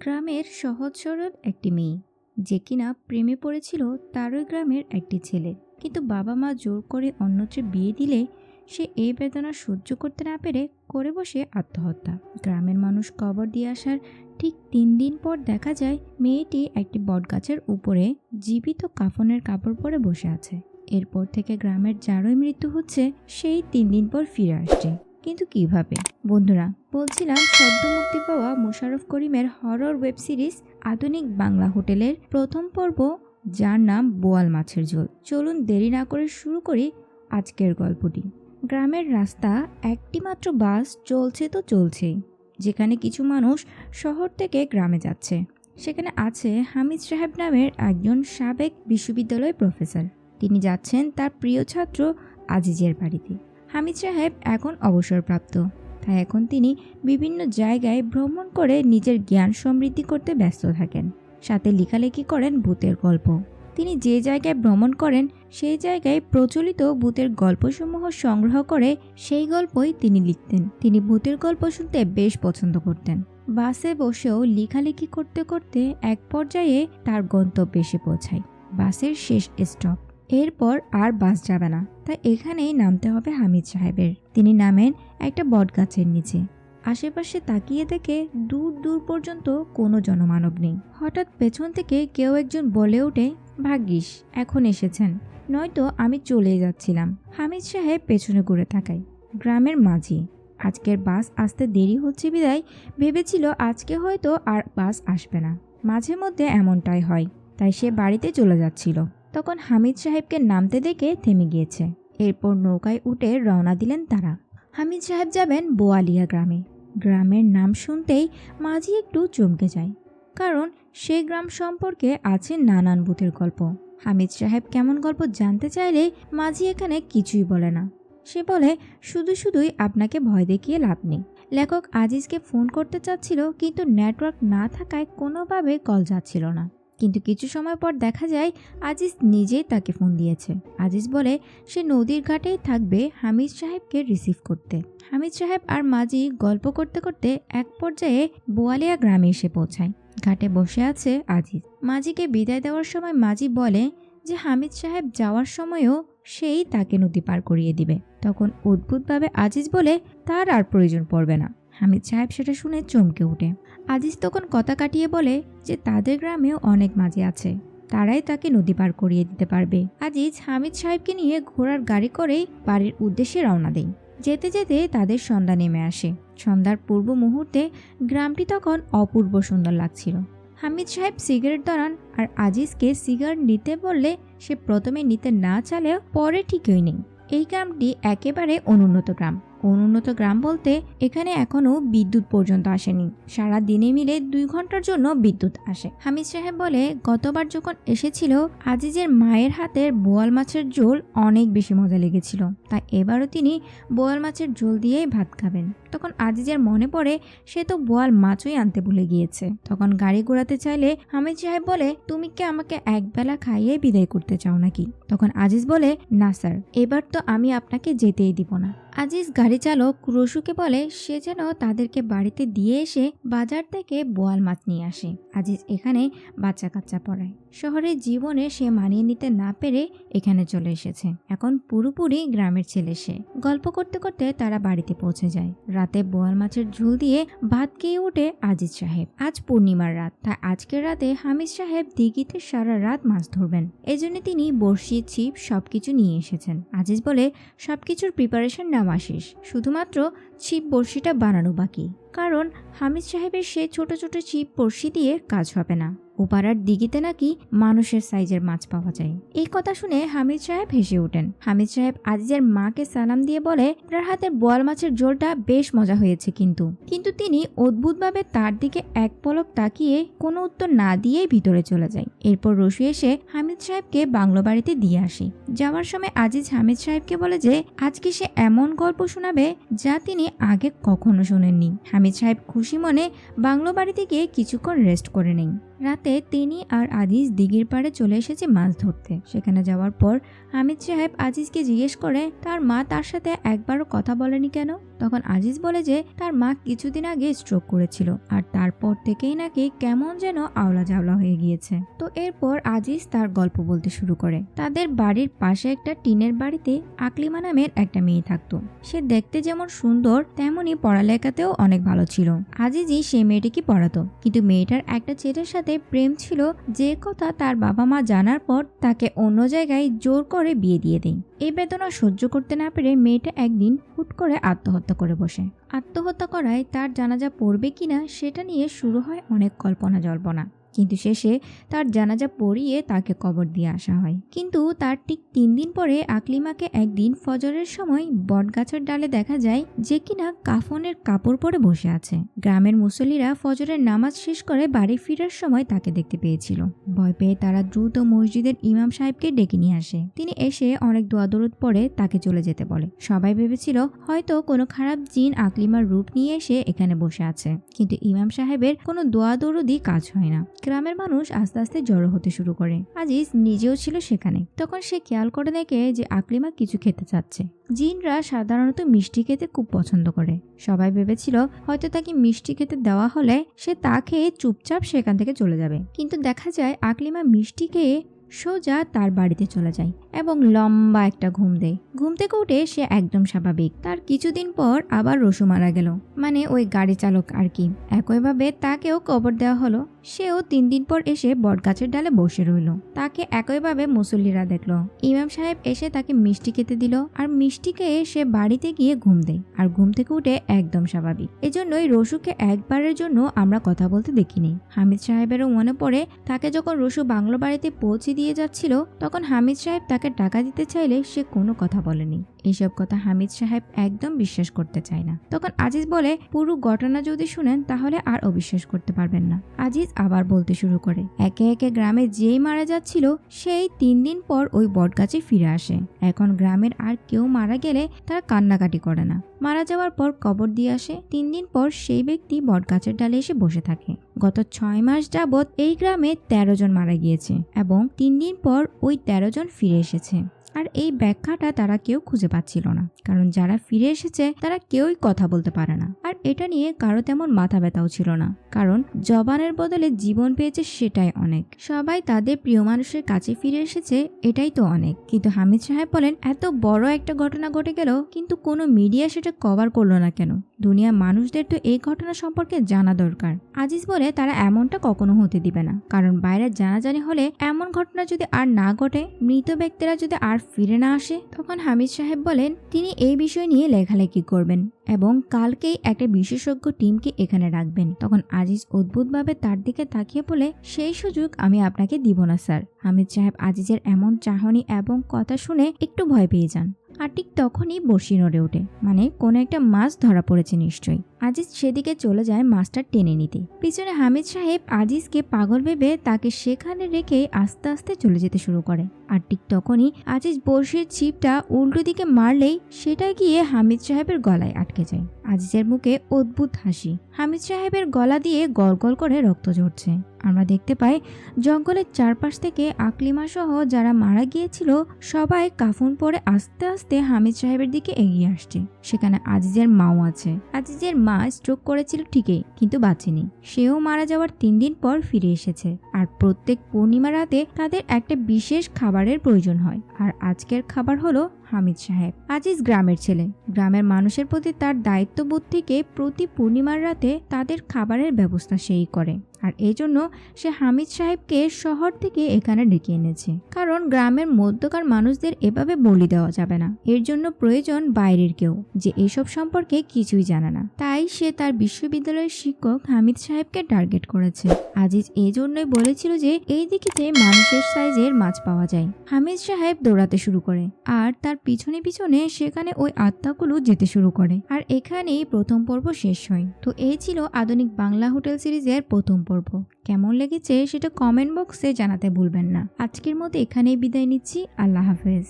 গ্রামের সহজ সরল একটি মেয়ে যে কিনা প্রেমে পড়েছিল তারই গ্রামের একটি ছেলে, কিন্তু বাবা মা জোর করে অন্যত্র বিয়ে দিলে সে এই বেদনা সহ্য করতে না পেরে করে বসে আত্মহত্যা। গ্রামের মানুষ কবর দিয়ে আসার ঠিক 3 দিন পর দেখা যায় মেয়েটি একটি বটগাছের উপরে জীবিত কাফনের কাপড় পরে বসে আছে। এরপর থেকে গ্রামের যারই মৃত্যু হচ্ছে সেই 3 দিন পর ফিরে আসছে, কিন্তু কিভাবে? বন্ধুরা, বলছিলাম সদ্য মুক্তি পাওয়া মোশাররফ করিমের হরর ওয়েব সিরিজ আধুনিক বাংলা হোটেলের প্রথম পর্ব, যার নাম বোয়াল মাছের ঝোল। চলুন দেরি না করে শুরু করি আজকের গল্পটি। গ্রামের রাস্তা, একটি মাত্র বাস চলছে তো চলছেই। যেখানে কিছু মানুষ শহর থেকে গ্রামে যাচ্ছে, সেখানে আছে হামিদ সাহেব নামের একজন সাবেক বিশ্ববিদ্যালয় প্রফেসর। তিনি যাচ্ছেন তার প্রিয় ছাত্র আজিজের বাড়িতে। হামিদ সাহেব এখন অবসরপ্রাপ্ত, তাই এখন তিনি বিভিন্ন জায়গায় ভ্রমণ করে নিজের জ্ঞান সমৃদ্ধি করতে ব্যস্ত থাকেন। সাথে লেখালেখি করেন ভূতের গল্প। তিনি যে জায়গায় ভ্রমণ করেন সেই জায়গায় প্রচলিত ভূতের গল্পসমূহ সংগ্রহ করে সেই গল্পই তিনি লিখতেন। তিনি ভূতের গল্প শুনতে বেশ পছন্দ করতেন। বাসে বসেও লেখালেখি করতে করতে এক পর্যায়ে তার গন্তব্যে এসে পৌঁছায়। বাসের শেষ স্টপ, এরপর আর বাস যাবে না, তাই এখানেই নামতে হবে হামিদ সাহেবের। তিনি নামেন একটা বটগাছের নিচে। আশেপাশে তাকিয়ে দেখে দূর দূর পর্যন্ত কোনো জনমানব নেই। হঠাৎ পেছন থেকে কেউ একজন বলে ওঠে, ভাগ্যিস এখন এসেছেন, নয়তো আমি চলে যাচ্ছিলাম। হামিদ সাহেব পেছনে ঘুরে তাকায়। গ্রামের মাঝি। আজকের বাস আসতে দেরি হচ্ছে বিদায় ভেবেছিল আজকে হয়তো আর বাস আসবে না। মাঝে মধ্যে এমনটাই হয়, তাই সে বাড়িতে চলে যাচ্ছিল। তখন হামিদ সাহেবকে নামতে দেখে থেমে গিয়েছে। এরপর নৌকায় উঠে রওনা দিলেন তারা। হামিদ সাহেব যাবেন বোয়ালিয়া গ্রামে। গ্রামের নাম শুনতেই মাঝি একটু চমকে যায়, কারণ সেই গ্রাম সম্পর্কে আছে নানান ভূতের গল্প। হামিদ সাহেব কেমন গল্প জানতে চাইলে মাঝি এখানে কিছুই বলে না। সে বলে, শুধুই আপনাকে ভয় দেখিয়ে লাভ নেই। লেখক আজিজকে ফোন করতে চাচ্ছিল, কিন্তু নেটওয়ার্ক না থাকায় কোনোভাবে কল যাচ্ছিল না। কিন্তু কিছু সময় পর দেখা যায় আজিজ নিজেই তাকে ফোন দিয়েছে। আজিজ বলে সে নদীর ঘাটেই থাকবে হামিদ সাহেবকে রিসিভ করতে। হামিদ সাহেব আর মাঝি গল্প করতে করতে এক পর্যায়ে বোয়ালিয়া গ্রামে এসে পৌঁছায়। ঘাটে বসে আছে আজিজ। মাঝিকে বিদায় দেওয়ার সময় মাঝি বলে যে হামিদ সাহেব যাওয়ার সময়ও সেই তাকে নদী পার করিয়ে দিবে। তখন অদ্ভুতভাবে আজিজ বলে তার আর প্রয়োজন পড়বে না। হামিদ সাহেব সেটা শুনে চমকে ওঠে। আজিজ তখন কথা কাটিয়ে বলে যে তাদের গ্রামেও অনেক মাঝি আছে, তারাই তাকে নদী পার করিয়ে দিতে পারবে। আজিজ হামিদ সাহেবকে নিয়ে ঘোড়ার গাড়ি করেই বাড়ির উদ্দেশ্যে রওনা দেয়। যেতে যেতে তাদের সন্ধ্যা নেমে আসে। সন্ধ্যার পূর্ব মুহূর্তে গ্রামটি তখন অপূর্ব সুন্দর লাগছিল। হামিদ সাহেব সিগারেট ধরান আর আজিজকে সিগারেট নিতে বললে সে প্রথমে নিতে না চালেও পরে ঠিকই নেই। এই গ্রামটি একেবারে অনুন্নত গ্রাম। অনুন্নত গ্রাম বলতে এখানে এখনো বিদ্যুৎ পর্যন্ত আসেনি। সারা দিনে মিলে 2 ঘন্টার জন্য বিদ্যুৎ আসে। হামিদ সাহেব বলে গতবার যখন এসেছিল আজিজের মায়ের হাতের বোয়াল মাছের ঝোল অনেক বেশি মজা লেগেছিল, তাই এবারও তিনি বোয়াল মাছের ঝোল দিয়েই ভাত খাবেন। তখন আজিজের মনে পড়ে সে তো বোয়াল মাছই আনতে ভুলে গিয়েছে। তখন গাড়ি ঘোরাতে চাইলে হামিদ সাহেব বলে, তুমি কি আমাকে একবেলা খাইয়ে বিদায় করতে চাও নাকি? তখন আজিজ বলে, না স্যার, এবার তো আমি আপনাকে যেতেই দিব না। আজিজ গাড়ি চালক রসুকে বলে সে যেন তাদেরকে বাড়িতে দিয়ে এসে বাজার থেকে বোয়াল মাছ নিয়ে আসে। আজিজ এখানে বাচ্চা কাচ্চা পড়ায়। শহরের জীবনে সে মানিয়ে নিতে না পেরে এখানে চলে এসেছে। এখন পুরোপুরি গ্রামের ছেলে সে। গল্প করতে করতে তারা বাড়িতে পৌঁছে যায়। রাতে বোয়াল মাছের ঝোল দিয়ে ভাত খেয়ে ওঠে আজিজ সাহেব। আজ পূর্ণিমার রাত, তাই আজকের রাতে হামিদ সাহেব দিঘিতে সারা রাত মাছ ধরবেন। এজন্য তিনি বড়শি, ছিপ সবকিছু নিয়ে এসেছেন। আজিজ বলে সবকিছুর প্রিপারেশন নেওয়া শেষ, শুধুমাত্র ছিপ বড়শিটা বানানো বাকি, কারণ হামিদ সাহেবের সে ছোট ছোট ছিপ বড়শি দিয়ে কাজ হবে না। ওপাড়ার দিঘিতে নাকি মানুষের সাইজের মাছ পাওয়া যায়। এই কথা শুনে হামিদ সাহেব হেসে ওঠেন। হামিদ সাহেব আজিজের মাকে সালাম দিয়ে বলে তার হাতের বোয়াল মাছের ঝোলটা বেশ মজা হয়েছে, কিন্তু তিনি অদ্ভুতভাবে তার দিকে এক পলক তাকিয়ে কোনো উত্তর না দিয়েই ভিতরে চলে যায়। এরপর রসু এসে হামিদ সাহেবকে বাংলো বাড়িতে দিয়ে আসে। যাওয়ার সময় আজিজ হামিদ সাহেবকে বলে যে আজকে সে এমন গল্প শোনাবে যা তিনি আগে কখনো শোনেননি। হামিদ সাহেব খুশি মনে বাংলো বাড়িতে গিয়ে কিছুক্ষণ রেস্ট করে নেন। রাতে তিনি আর আজিজ দিঘির পাড়ে চলে এসেছে মাছ ধরতে। সেখানে যাওয়ার পর হামিদ সাহেব আজিজকে জিজ্ঞেস করে তার মা তার সাথে একবারও কথা বলেনি কেন। তখন আজিজ বলে যে তার মা কিছুদিন আগে স্ট্রোক করেছিল আর তারপর থেকেই নাকি কেমন যেন আওলা জাওলা হয়ে গিয়েছে। তো এরপর আজিজ তার গল্প বলতে শুরু করে। তাদের বাড়ির পাশে একটা টিনের বাড়িতে আকলিমা নামের একটা মেয়ে থাকতো। সে দেখতে যেমন সুন্দর তেমনি পড়ালেখাতেও অনেক ভালো ছিল। আজিজই সেই মেয়েটিকে পড়াতো, কিন্তু মেয়েটার একটা ছেলের সাথে প্রেম ছিল, যে কথা তার বাবা মা জানার পর তাকে অন্য জায়গায় জোর করে বিয়ে দিয়ে দেয়। এই বেদনা সহ্য করতে না পেরে মেয়েটা একদিন হুট করে আত্মহত্যা করে বসে। আত্মহত্যা করায় তার জানাজা পড়বে কিনা সেটা নিয়ে শুরু হয় অনেক কল্পনা জল্পনা, কিন্তু শেষে তার জানাজা পড়িয়ে তাকে কবর দিয়ে আসা হয়। কিন্তু তার ঠিক 3 দিন পরে আকলিমাকে একদিন ফজরের সময় বটগাছের ডালে দেখা যায়, যে কিনা কাফনের কাপড় পরে বসে আছে। গ্রামের মুসল্লিরা ফজরের নামাজ শেষ করে বাড়ি ফেরার সময় তাকে দেখতে পেয়েছিল। ভয় পেয়ে তারা দ্রুত মসজিদের ইমাম সাহেবকে ডেকে নিয়ে আসে। তিনি এসে অনেক দোয়া দরুদ পরে তাকে চলে যেতে বলে। সবাই ভেবেছিল হয়তো কোনো খারাপ জিন আকলিমার রূপ নিয়ে এসে এখানে বসে আছে, কিন্তু ইমাম সাহেবের কোনো দোয়া দরুদই কাজ হয় না। গ্রামের মানুষ আস্তে আস্তে জড়ো হতে শুরু করে। আজিজ নিজেও ছিল সেখানে। তখন সে খেয়াল করে দেখে যে আকলিমা কিছু খেতে চাচ্ছে। জিনরা সাধারণত মিষ্টি খেতে খুব পছন্দ করে। সবাই ভেবেছিল হয়তো তাকে মিষ্টি খেতে দেওয়া হলে সে তা খেয়ে চুপচাপ সেখান থেকে চলে যাবে, কিন্তু দেখা যায় আকলিমা মিষ্টি খেয়ে সোজা তার বাড়িতে চলে যায় এবং লম্বা একটা ঘুম দেয়। ঘুম থেকে উঠে সে একদম স্বাভাবিক। তার কিছুদিন পর আবার রসু মারা গেল, মানে ওই গাড়ি চালক আর কি। একইভাবে তাকেও কবর দেওয়া হলো। সেও 3 দিন পর এসে বটগাছের ডালে বসে রইল। তাকে একইভাবে মুসল্লিরা দেখলো। ইমাম সাহেব এসে তাকে মিষ্টি খেতে দিল, আর মিষ্টি খেয়ে সে বাড়িতে গিয়ে ঘুম দেয় আর ঘুম থেকে উঠে একদম স্বাভাবিক। এজন্যই রসুকে একবারের জন্য আমরা কথা বলতে দেখিনি। হামিদ সাহেবেরও মনে পড়ে তাকে যখন রসু বাংলো বাড়িতে পৌঁছে দিয়ে যাচ্ছিল, তখন হামিদ সাহেব তাকে টাকা দিতে চাইলে সে কোনো কথা বলেনি। এইসব কথা হামিদ সাহেব একদম বিশ্বাস করতে চায় না। তখন আজিজ বলে পুরো ঘটনা যদি শুনেন তাহলে আর অবিশ্বাস করতে পারবেন না। আজিজ আবার বলতে শুরু করে, একে একে গ্রামে যেই মারা যাচ্ছিল সেই 3 দিন পর ওই বটগাছে ফিরে আসে। এখন গ্রামের আর কেউ মারা গেলে তারা কান্নাকাটি করে না। মারা যাওয়ার পর কবর দিয়ে আসে। 3 দিন পর সেই ব্যক্তি বটগাছের ডালে এসে বসে থাকে। গত 6 মাস যাবৎ এই গ্রামে 13 জন মারা গিয়েছে এবং 3 দিন পর ওই 13 জন ফিরে এসেছে। আর এই ব্যাখ্যাটা তারা কেউ খুঁজে পাচ্ছিল না, কারণ যারা ফিরে এসেছে তারা কেউই কথা বলতে পারে না। আর এটা নিয়ে কারো তেমন মাথা ব্যথাও ছিল না, কারণ জবানের বদলে জীবন পেয়েছে সেটাই অনেক। সবাই তাদের প্রিয় মানুষের কাছে ফিরে এসেছে, এটাই তো অনেক। কিন্তু হামিদ সাহেব বলেন এত বড় একটা ঘটনা ঘটে গেল, কিন্তু কোনো মিডিয়া সেটা কভার করলো না কেন? দুনিয়ার মানুষদের তো এই ঘটনা সম্পর্কে জানা দরকার। আজিজ বলে তারা এমনটা কখনো হতে দিবে না, কারণ বাইরে জানাজানি হলে এমন ঘটনা যদি আর না ঘটে, মৃত ব্যক্তিরা যদি আর ফিরে না আসে, তখন হামিদ সাহেব বলেন তিনি এই বিষয় নিয়ে লেখালেখি করবেন এবং কালকেই একটা বিশেষজ্ঞ টিমকে এখানে রাখবেন। তখন আজিজ অদ্ভুতভাবে তার দিকে তাকিয়ে বলে, সেই সুযোগ আমি আপনাকে দিব না স্যার। হামিদ সাহেব আজিজের এমন চাহনি এবং কথা শুনে একটু ভয় পেয়ে যান। আর ঠিক তখনই বড়শি নড়ে ওঠে, মানে কোনো একটা মাছ ধরা পড়েছে নিশ্চয়ই। আজিজ সেদিকে চলে যায় মাছটা টেনে নিতে। পিছনে হামিদ সাহেব আজিজকে পাগল ভেবে তাকে সেখানে রেখে আস্তে আস্তে চলে যেতে শুরু করে। আর ঠিক তখনই আজিজ বড়শির ছিপটা উল্টো দিকে মারলেই সেটা গিয়ে হামিদ সাহেবের গলায় আটকে যায়। আজিজের মুখে অদ্ভুত হাসি। হামিদ সাহেবের গলা দিয়ে গলগল করে রক্ত ঝরছে। আমরা দেখতে পাই জঙ্গলের চারপাশ থেকে আকলিমা সহ যারা মারা গিয়েছিল সবাই কাফন পরে আস্তে আস্তে হামিদ সাহেবের দিকে এগিয়ে আসছে। সেখানে আজিজের মাও আছে। আজিজের মা স্ট্রোক করেছিল ঠিকই, কিন্তু বাঁচেনি। সেও মারা যাওয়ার 3 দিন পর ফিরে এসেছে। আর প্রত্যেক পূর্ণিমা রাতে তাদের একটা বিশেষ খাবারের প্রয়োজন হয়, আর আজকের খাবার হলো হামিদ সাহেব। আজিজ গ্রামের ছেলে। গ্রামের মানুষের প্রতি তার দায়িত্ববোধ থেকে প্রতি পূর্ণিমার রাতে তাদের খাবারের ব্যবস্থা সেই করে। আর এই জন্য সে হামিদ সাহেবকে শহর থেকে এখানে ডেকে এনেছে, কারণ গ্রামের মধ্যকার মানুষদের এভাবে বলি দেওয়া যাবে না। এর জন্য প্রয়োজন বাইরের কেউ, যে এসব সম্পর্কে কিছুই জানে না। তাই সে তার বিশ্ববিদ্যালয়ের শিক্ষক হামিদ সাহেবকে টার্গেট করেছে। আজিজ এই জন্যই বলেছিল যে এই দিকেতে মানুষের সাইজের মাছ পাওয়া যায়। হামিদ সাহেব দৌড়াতে শুরু করে, আর তার পিছনে পিছনে সেখানে ওই আত্মাগুলো যেতে শুরু করে। আর এখানেই প্রথম পর্ব শেষ হয়। তো এই ছিল আধুনিক বাংলা হোটেল সিরিজের প্রথম পর্ব। কেমন লেগেছে সেটা কমেন্ট বক্সে জানাতে ভুলবেন না। আজকের মতো এখানেই বিদায় নিচ্ছি। আল্লাহ হাফেজ।